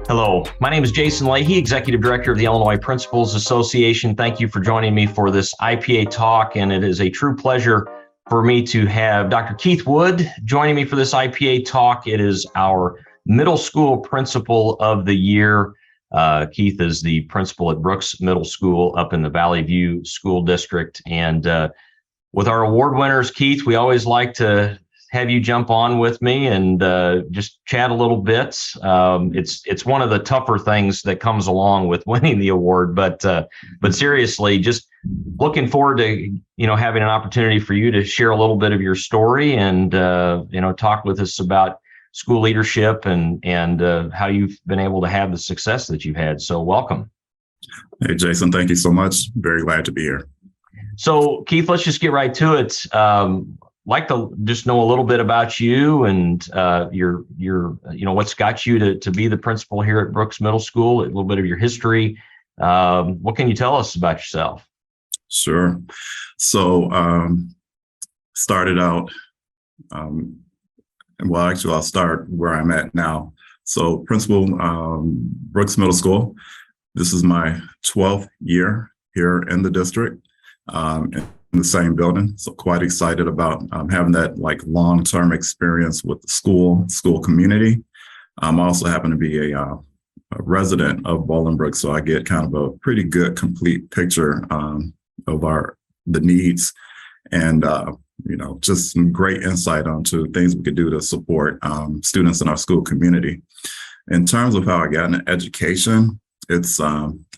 Hello, my name is Jason Leahy, Executive Director of the Illinois Principals Association. Thank you for joining me for this IPA talk, and it is a true pleasure for me to have Dr. Keith Wood joining me for this IPA talk. It is our Middle School Principal of the Year. Keith is the principal at Brooks Middle School up in the Valley View School District. And with our award winners, Keith, we always like to have you jump on with me and just chat a little bit. It's one of the tougher things that comes along with winning the award, but seriously, just looking forward to having an opportunity for you to share a little bit of your story and talk with us about school leadership and how you've been able to have the success that you've had. So welcome. Hey, Jason, thank you so much. Very glad to be here. So Keith, let's just get right to it. Like to just know a little bit about you and your what's got you to be the principal here at Brooks Middle School, a little bit of your history. What can you tell us about yourself? Sure. So started out, actually I'll start where I'm at now. So principal, Brooks Middle School. This is my 12th year here in the district. In the same building. So quite excited about having that long-term experience with the school community. I also happen to be a resident of Bolingbrook, so I get kind of a pretty good complete picture of the needs and just some great insight onto things we could do to support students in our school community. In terms of how I got into education, it's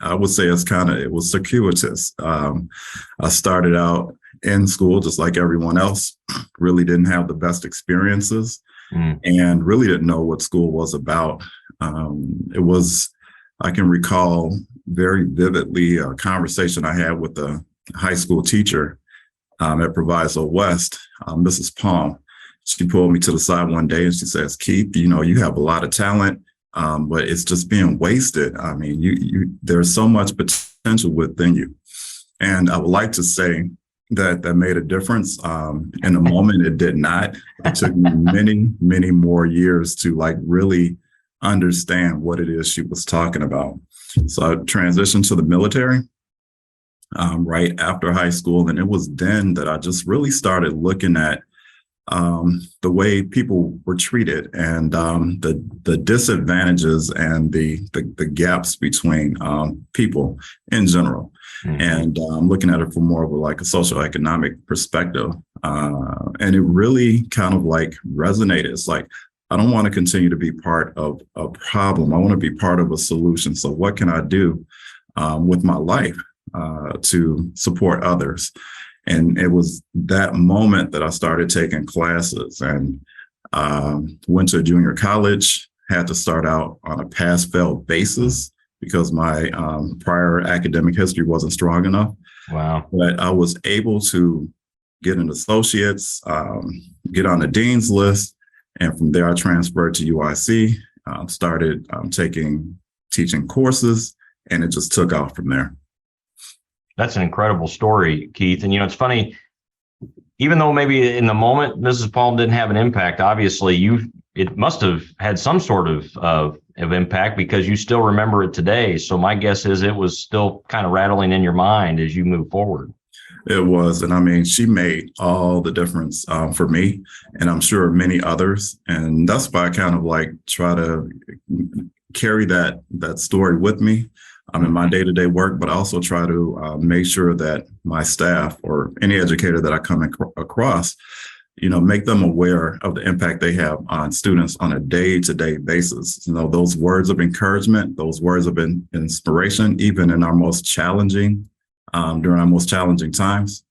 I would say it was circuitous. I started out in school just like everyone else, really didn't have the best experiences and really didn't know what school was about. I can recall very vividly a conversation I had with a high school teacher at Proviso West, Mrs. Palm. She pulled me to the side one day and she says, "Keith, you have a lot of talent. But it's just being wasted. I mean, there's so much potential within you." And I would like to say that made a difference. In the moment, it did not. It took me many, many more years to really understand what it is she was talking about. So I transitioned to the military right after high school. And it was then that I just really started looking at the way people were treated and the disadvantages and the gaps between people in general. Mm-hmm. And looking at it from more of a socioeconomic perspective. And it really kind of resonated. It's I don't want to continue to be part of a problem. I want to be part of a solution. So what can I do with my life to support others? And it was that moment that I started taking classes and went to junior college, had to start out on a pass-fail basis because my prior academic history wasn't strong enough. Wow. But I was able to get an associate's, get on the dean's list. And from there, I transferred to UIC, started teaching courses, and it just took off from there. That's an incredible story, Keith. And, it's funny, even though maybe in the moment, Mrs. Palm didn't have an impact, obviously it must have had some sort of impact because you still remember it today. So my guess is it was still kind of rattling in your mind as you move forward. It was. And I mean, she made all the difference for me, and I'm sure many others. And that's why I kind of try to carry that story with me. In my day-to-day work, but also try to make sure that my staff or any educator that I come across, make them aware of the impact they have on students on a day-to-day basis. Those words of encouragement, those words of inspiration, even in our most challenging, during our most challenging times,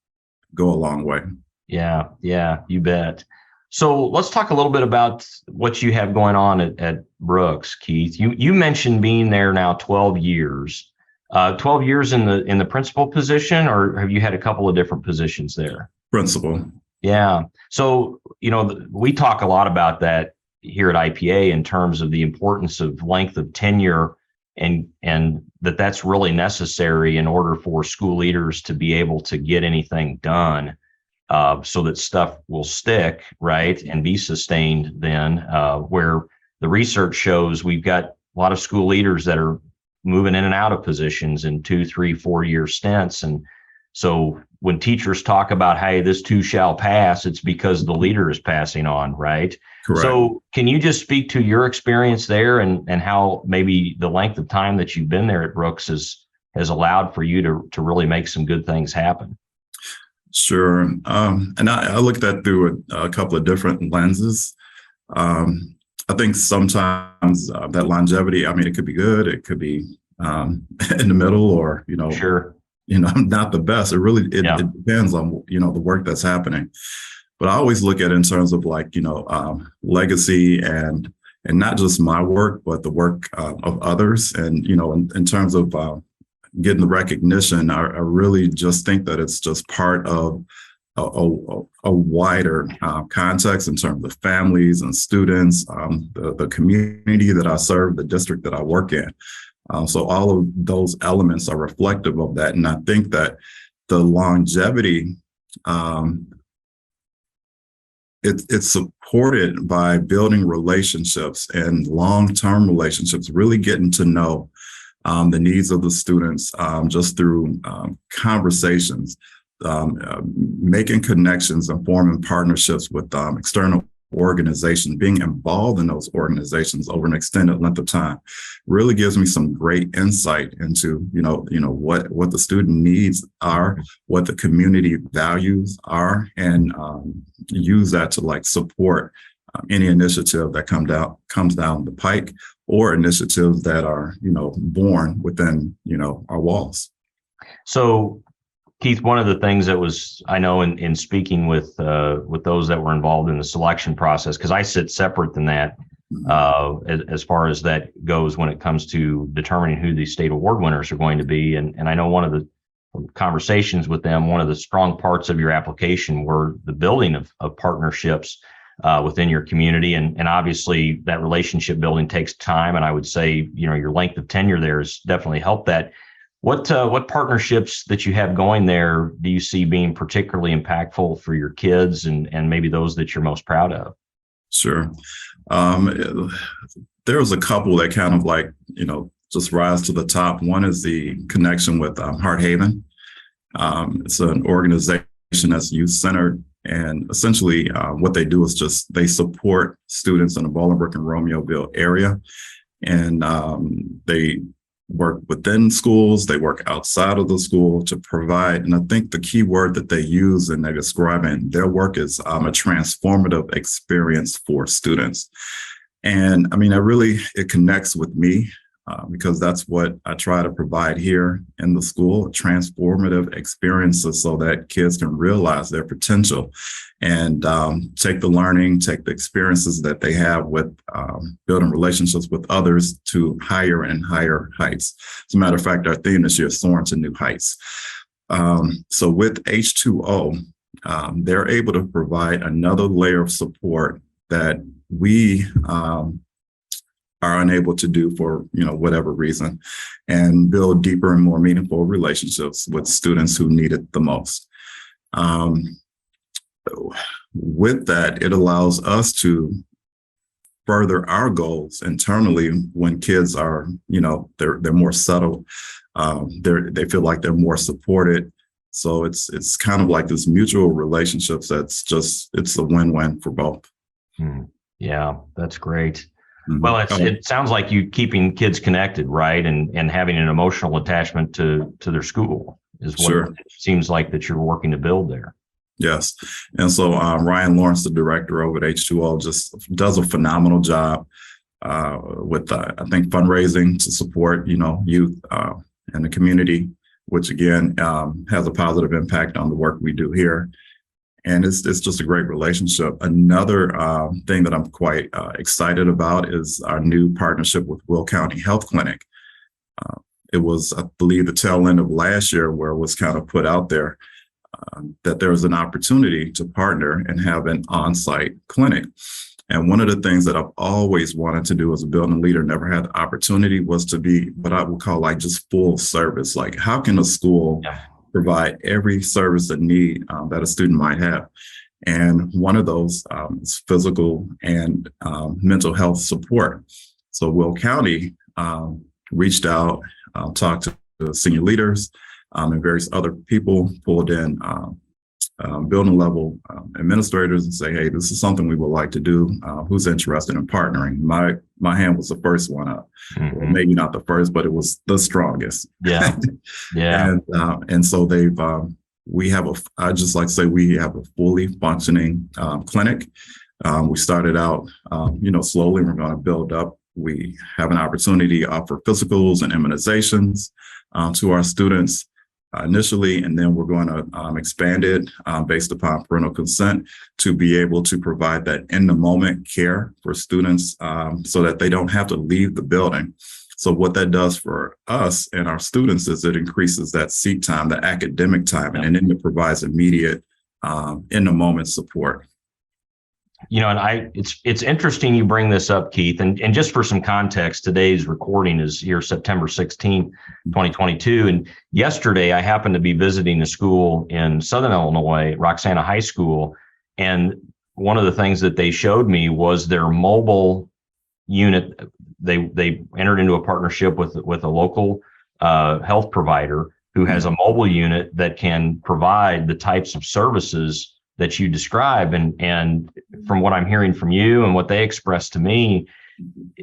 go a long way. Yeah, you bet. So let's talk a little bit about what you have going on at Brooks, Keith. You mentioned being there now 12 years. 12 years in the principal position, or have you had a couple of different positions there? Principal. Yeah. So, we talk a lot about that here at IPA in terms of the importance of length of tenure and that's really necessary in order for school leaders to be able to get anything done. So that stuff will stick, right, and be sustained then, where the research shows we've got lot of school leaders that are moving in and out of positions in 2, 3, 4 year stints. And so when teachers talk about, hey, this too shall pass, it's because the leader is passing on, right? Correct. So can you just speak to your experience there and how maybe the length of time that you've been there at Brooks has allowed for you to really make some good things happen? Sure. And I look at that through a couple of different lenses. I think sometimes that longevity, I mean, it could be good. It could be in the middle or, Sure. Not the best. It depends on, the work that's happening. But I always look at it in terms of like, legacy and not just my work, but the work of others. And, in terms of getting the recognition, I really just think that it's just part of a wider context in terms of families and students, the community that I serve, the district that I work in. So all of those elements are reflective of that. And I think that the longevity, it's supported by building relationships and long-term relationships, really getting to know the needs of the students just through conversations, making connections and forming partnerships with external organizations, being involved in those organizations over an extended length of time really gives me some great insight into, what the student needs are, what the community values are, and use that to like support any initiative that comes down the pike or initiatives that are, born within, our walls. So Keith, one of the things that was, I know in speaking with those that were involved in the selection process, because I sit separate than that as far as that goes when it comes to determining who these state award winners are going to be. And I know one of the conversations with them, one of the strong parts of your application were the building of partnerships within your community. And obviously that relationship building takes time. And I would say, your length of tenure there has definitely helped that. What partnerships that you have going there do you see being particularly impactful for your kids and maybe those that you're most proud of? Sure. There was a couple that kind of like, just rise to the top. One is the connection with Heart Haven. It's an organization that's youth-centered. And essentially what they do is just they support students in the Bolingbrook and Romeoville area. And they work within schools, they work outside of the school to provide. And I think the key word that they use and they describe in their work is a transformative experience for students. And I mean, it connects with me because that's what I try to provide here in the school, transformative experiences so that kids can realize their potential and take the learning, take the experiences that they have with building relationships with others to higher and higher heights. As a matter of fact, our theme this year is soaring to new heights. So with H2O, they're able to provide another layer of support that we are unable to do for whatever reason, and build deeper and more meaningful relationships with students who need it the most. With that, it allows us to further our goals internally when kids are, they're more settled. They feel like they're more supported. So it's kind of like this mutual relationships it's a win-win for both. Yeah, that's great. Well, it sounds like you keeping kids connected, right? And having an emotional attachment to their school is what it seems like that you're working to build there. Yes. And so Ryan Lawrence, the director over at H2O, just does a phenomenal job with, I think, fundraising to support, youth and the community, which again has a positive impact on the work we do here. And it's just a great relationship. Another thing that I'm quite excited about is our new partnership with Will County Health Clinic. It was, I believe, the tail end of last year where it was kind of put out there that there was an opportunity to partner and have an on-site clinic. And one of the things that I've always wanted to do as a building leader, never had the opportunity, was to be what I would call like just full service. Like, how can a school provide every service and need that a student might have? And one of those is physical and mental health support. So Will County reached out, talked to the senior leaders and various other people, pulled in building level administrators and say, hey, this is something we would like to do. Who's interested in partnering? My hand was the first one up. Well, maybe not the first, but it was the strongest. Yeah. Yeah. And so I just like to say we have a fully functioning clinic. We started out, slowly. We're going to build up. We have an opportunity to offer physicals and immunizations to our students initially, and then we're going to expand it based upon parental consent to be able to provide that in-the-moment care for students so that they don't have to leave the building. So what that does for us and our students is it increases that seat time, the academic time, and then it provides immediate in-the-moment support. And it's interesting you bring this up, Keith, and just for some context, today's recording is here September 16th, 2022. And yesterday I happened to be visiting a school in Southern Illinois, Roxana High School. And one of the things that they showed me was their mobile unit. They entered into a partnership with a local health provider who has a mobile unit that can provide the types of services that you describe. And from what I'm hearing from you and what they expressed to me,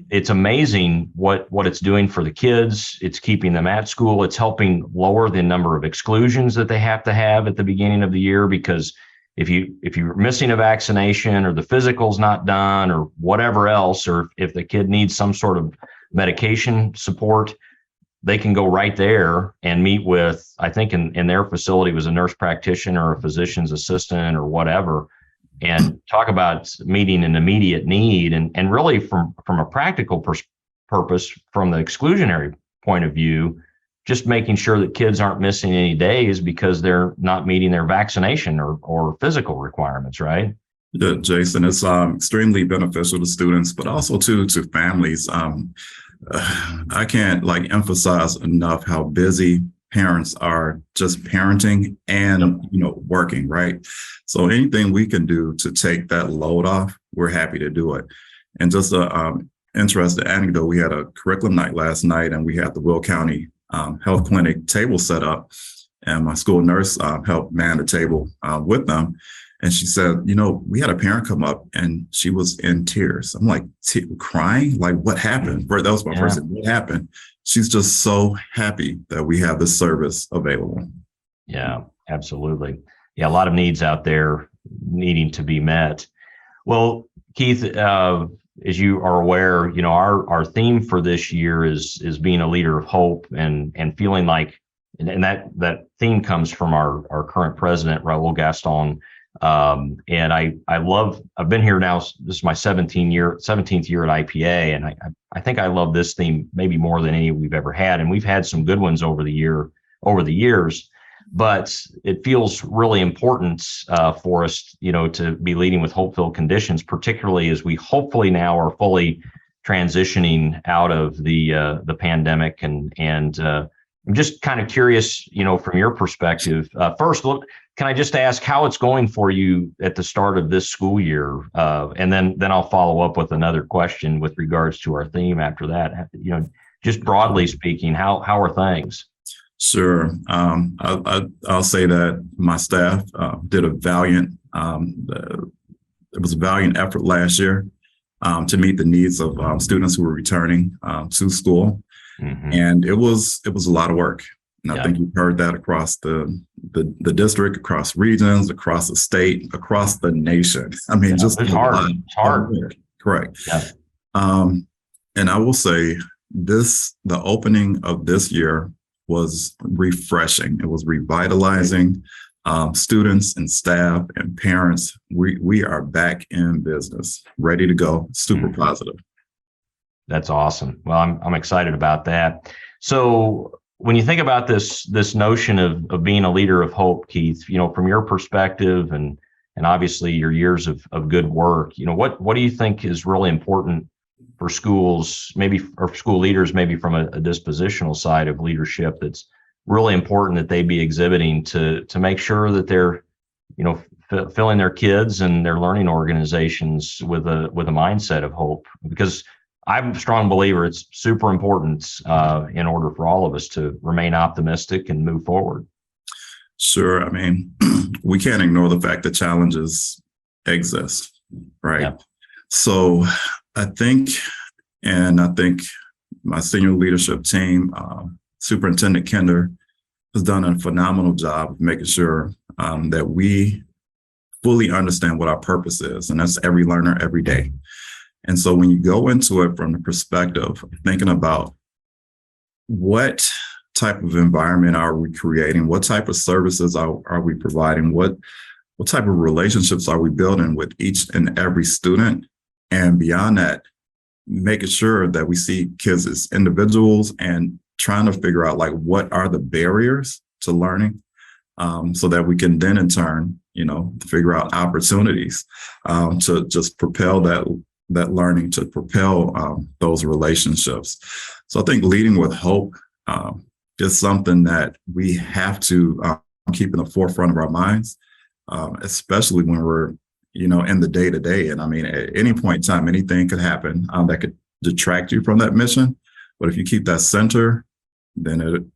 it's amazing what it's doing for the kids. It's keeping them at school. It's helping lower the number of exclusions that they have to have at the beginning of the year, because if you're missing a vaccination or the physical's not done or whatever else, or if the kid needs some sort of medication support, they can go right there and meet with, I think in their facility was a nurse practitioner or a physician's assistant or whatever, and talk about meeting an immediate need. And really from a practical purpose, from the exclusionary point of view, just making sure that kids aren't missing any days because they're not meeting their vaccination or physical requirements, right? Yeah, Jason, it's extremely beneficial to students, but also to families. I can't emphasize enough how busy parents are just parenting and, working, right? So anything we can do to take that load off, we're happy to do it. And just an interesting anecdote, we had a curriculum night last night and we had the Will County Health Clinic table set up, and my school nurse helped man the table with them. And she said, we had a parent come up and she was in tears. I'm like, crying? Like, what happened? That was my first thing. What happened? She's just so happy that we have this service available. Yeah, absolutely. Yeah, a lot of needs out there needing to be met. Well, Keith, as you are aware, our theme for this year is being a leader of hope and feeling like, and that theme comes from our current president, Raul Gaston. And I've been here now, this is my 17th year at IPA. And I think I love this theme maybe more than any we've ever had. And we've had some good ones over the years, but it feels really important, for us, to be leading with hope-filled conditions, particularly as we hopefully now are fully transitioning out of the pandemic. And I'm just kind of curious, from your perspective, first, can I just ask how it's going for you at the start of this school year? And then I'll follow up with another question with regards to our theme after that. Just broadly speaking, how are things? Sure. I'll say that my staff did a valiant, it was a valiant effort last year to meet the needs of students who were returning to school. Mm-hmm. And it was a lot of work. And I think you've heard that across the district, across regions, across the state, across the nation. I mean, just it's hard. It's hard. Correct. Yeah. And I will say the opening of this year was refreshing. It was revitalizing. Students and staff and parents, we are back in business, ready to go, super positive. That's awesome. Well, I'm excited about that. So when you think about this notion of being a leader of hope, Keith, from your perspective and obviously your years of good work, what do you think is really important for schools, maybe, or school leaders, maybe from a dispositional side of leadership, that's really important that they be exhibiting to make sure that they're, filling their kids and their learning organizations with a mindset of hope? Because I'm a strong believer it's super important in order for all of us to remain optimistic and move forward. Sure. I mean, we can't ignore the fact that challenges exist, right? Yeah. So I think my senior leadership team, Superintendent Kinder, has done a phenomenal job of making sure that we fully understand what our purpose is, and that's every learner every day. And so when you go into it from the perspective of thinking about what type of environment are we creating, what type of services are we providing, what type of relationships are we building with each and every student, and beyond that, making sure that we see kids as individuals and trying to figure out like what are the barriers to learning, so that we can then in turn, figure out opportunities to just propel that learning, to propel those relationships. So I think leading with hope is something that we have to keep in the forefront of our minds, especially when we're in the day to day. And I mean, at any point in time, anything could happen that could detract you from that mission. But if you keep that center, then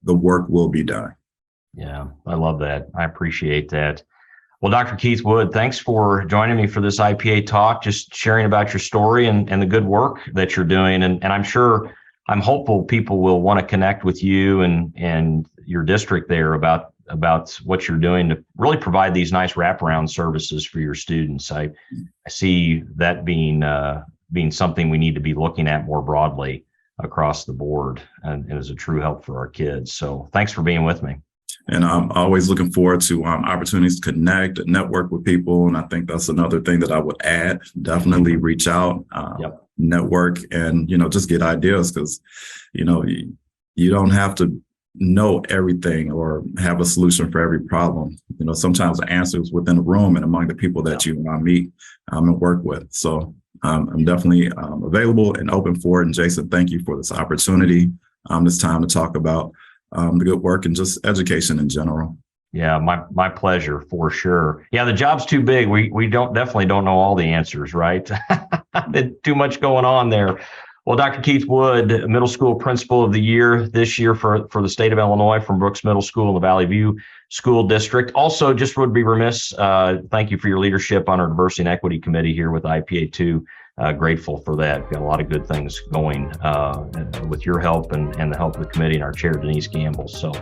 the work will be done. Yeah, I love that. I appreciate that. Well, Dr. Keith Wood, thanks for joining me for this IPA talk, just sharing about your story and the good work that you're doing. And I'm hopeful people will want to connect with you and your district there about what you're doing to really provide these nice wraparound services for your students. I see that being something we need to be looking at more broadly across the board, and is a true help for our kids. So thanks for being with me. And I'm always looking forward to opportunities to connect and network with people. And I think that's another thing that I would add. Definitely reach out, network, and, just get ideas, because, you don't have to know everything or have a solution for every problem. Sometimes the answer is within the room and among the people that you meet and work with. So I'm definitely available and open for it. And Jason, thank you for this opportunity, this time to talk about the good work and just education in general. Yeah, my pleasure, for sure. Yeah, the job's too big. We definitely don't know all the answers, right? There's too much going on there. Well, Dr. Keith Wood, Middle School Principal of the Year this year for the state of Illinois from Brooks Middle School in the Valley View School District. Also, just would be remiss, thank you for your leadership on our Diversity and Equity Committee here with IPA 2. Grateful for that. We've got a lot of good things going with your help and the help of the committee and our chair, Denise Gamble. So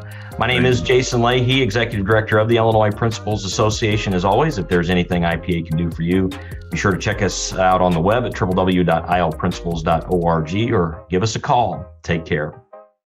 my name is Jason Leahy, Executive Director of the Illinois Principals Association. As always, if there's anything IPA can do for you, be sure to check us out on the web at www.ilprincipals.org or give us a call. Take care.